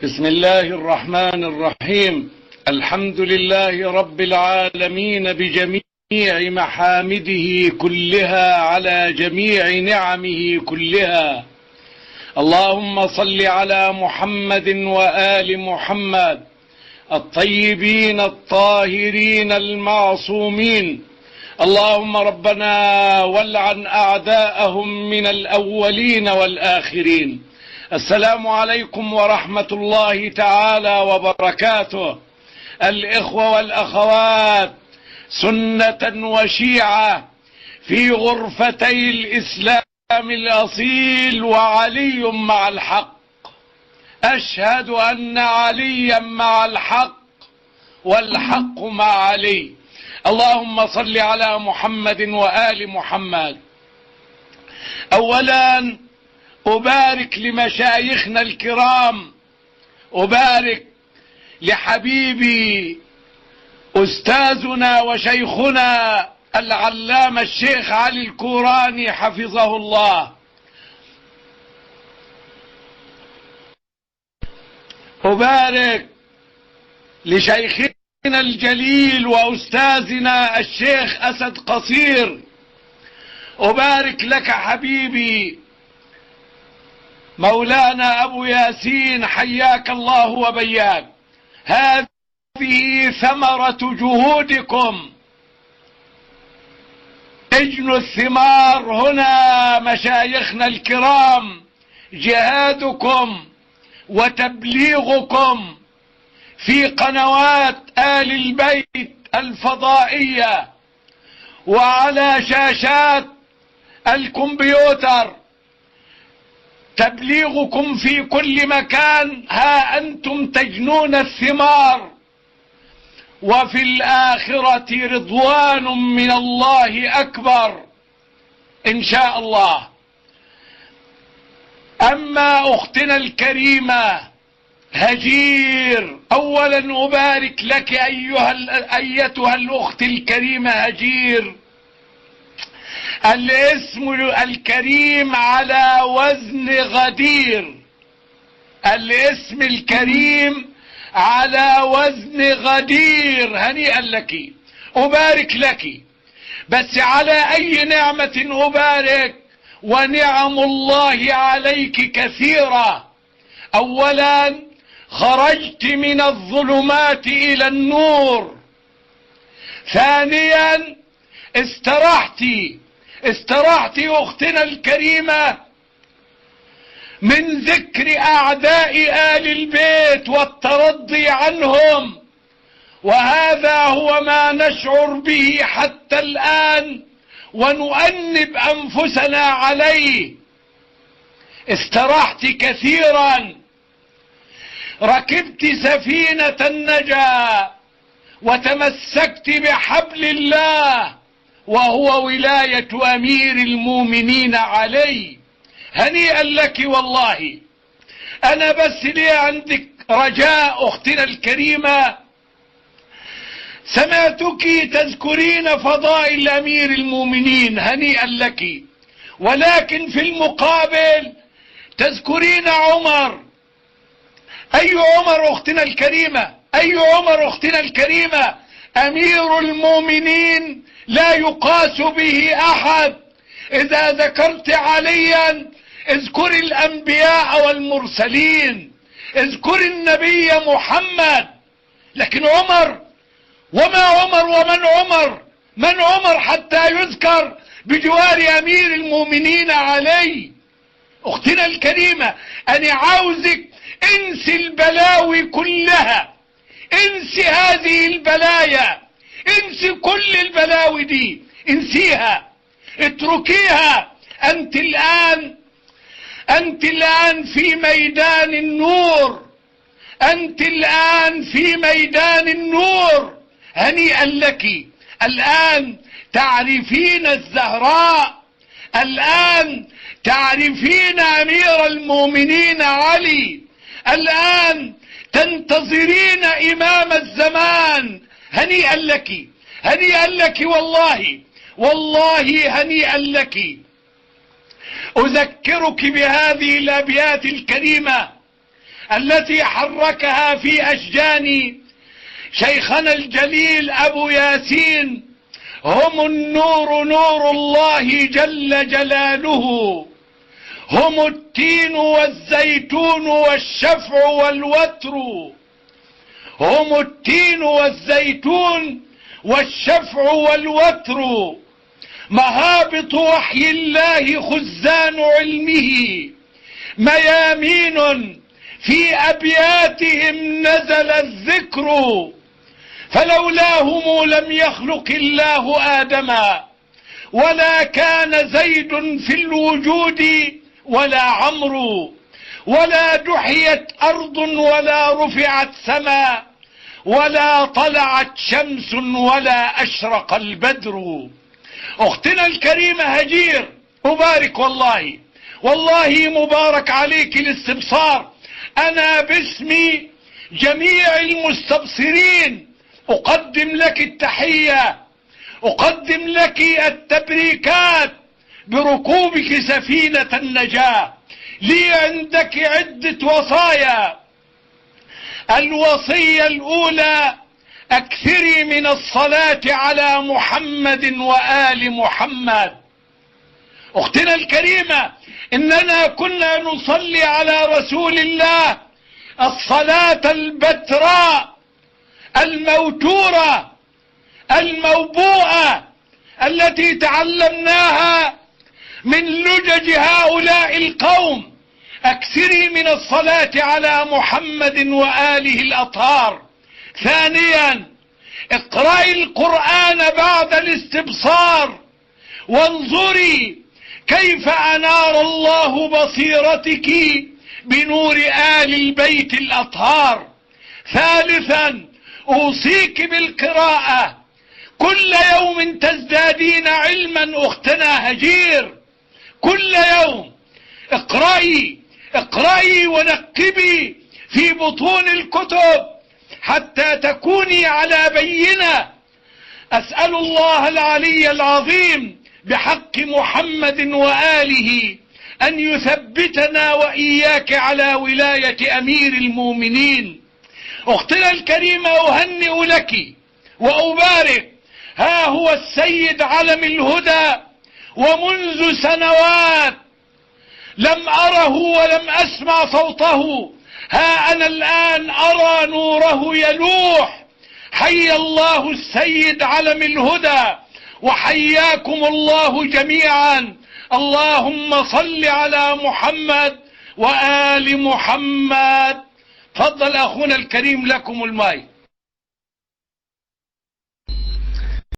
بسم الله الرحمن الرحيم. الحمد لله رب العالمين بجميع محامده كلها على جميع نعمه كلها. اللهم صل على محمد وآل محمد الطيبين الطاهرين المعصومين. اللهم ربنا ولعن أعداءهم من الأولين والآخرين. السلام عليكم ورحمة الله تعالى وبركاته. الإخوة والأخوات، سنة وشيعة في غرفتي الإسلام الأصيل، وعلي مع الحق. أشهد أن عليا مع الحق والحق مع علي. اللهم صل على محمد وآل محمد. أولا أبارك لمشايخنا الكرام، أبارك لحبيبي أستاذنا وشيخنا العلامة الشيخ علي الكوراني حفظه الله. أبارك لشيخنا الجليل وأستاذنا الشيخ أسد قصير. أبارك لك حبيبي مولانا أبو ياسين، حياك الله وبياك. هذه ثمرة جهودكم، اجنوا الثمار هنا مشايخنا الكرام. جهادكم وتبليغكم في قنوات آل البيت الفضائية وعلى شاشات الكمبيوتر، تبليغكم في كل مكان. ها أنتم تجنون الثمار، وفي الآخرة رضوان من الله أكبر إن شاء الله. أما أختنا الكريمة هجير، أولا أبارك لك أيتها الأخت الكريمة هجير. الاسم الكريم على وزن غدير، الاسم الكريم على وزن غدير. هنيئا لك، أبارك لك. بس على أي نعمة أبارك؟ ونعم الله عليك كثيرة. أولا خرجت من الظلمات إلى النور. ثانيا استرحت أختنا الكريمة من ذكر أعداء آل البيت والترضي عنهم، وهذا هو ما نشعر به حتى الآن ونؤنب أنفسنا عليه. استرحت كثيرا، ركبت سفينة النجاة وتمسكت بحبل الله وهو ولاية أمير المؤمنين علي. هنيئا لك والله. أنا بس لي عندك رجاء أختنا الكريمة، سمعتك تذكرين فضائل أمير المؤمنين، هنيئا لك، ولكن في المقابل تذكرين عمر. أي عمر أختنا الكريمة؟ أي عمر أختنا الكريمة؟ أمير المؤمنين لا يقاس به أحد. إذا ذكرت عليا اذكر الأنبياء والمرسلين، اذكر النبي محمد. لكن عمر، وما عمر ومن عمر؟ من عمر حتى يذكر بجوار أمير المؤمنين علي؟ أختنا الكريمة، أنا عاوزك انسي البلاوي كلها، انسي هذه البلايا، انسي كل البلاوي دي، انسيها، اتركيها. أنت الآن في ميدان النور، أنت الآن في ميدان النور. هنيئا لك. الآن تعرفين الزهراء، الآن تعرفين أمير المؤمنين علي، الآن تنتظرين إمام الزمان. هنيئا لك، هنيئا لك والله، والله هنيئا لك. أذكرك بهذه الأبيات الكريمة التي حركها في أشجان شيخنا الجليل أبو ياسين هم النور، نور الله جل جلاله، هم التين والزيتون والشفع والوتر، هم التين والزيتون والشفع والوتر، مهابط وحي الله خزان علمه، ميامين في أبياتهم نزل الذكر، فلولاهم لم يخلق الله آدما، ولا كان زيد في الوجود ولا عمرو، ولا دحيت أرض ولا رفعت سماء، ولا طلعت شمس ولا أشرق البدر. أختنا الكريمة هجير، مبارك والله، والله مبارك عليك الاستبصار. أنا باسم جميع المستبصرين أقدم لك التحية، أقدم لك التبريكات بركوبك سفينة النجاة. لي عندك عدة وصايا. الوصية الأولى: أكثري من الصلاة على محمد وآل محمد. أختنا الكريمة، إننا كنا نصلي على رسول الله الصلاة البتراء الموتورة الموبوءة التي تعلمناها من لجج هؤلاء القوم. أكثري من الصلاة على محمد وآله الأطهار. ثانيا: اقرأي القرآن بعد الاستبصار، وانظري كيف أنار الله بصيرتك بنور آل البيت الأطهار. ثالثا: أوصيك بالقراءة، كل يوم تزدادين علما أختنا هجير، كل يوم اقرأي ونقبي في بطون الكتب حتى تكوني على بينة. أسأل الله العلي العظيم بحق محمد وآله أن يثبتنا وإياك على ولاية أمير المؤمنين. أختنا الكريمة، أهنئ لك وأبارك. ها هو السيد علم الهدى، ومنذ سنوات لم أره ولم أسمع صوته، ها أنا الآن أرى نوره يلوح. حي الله السيد علم الهدى، وحياكم الله جميعا. اللهم صل على محمد وآل محمد. تفضل أخونا الكريم، لكم المايك.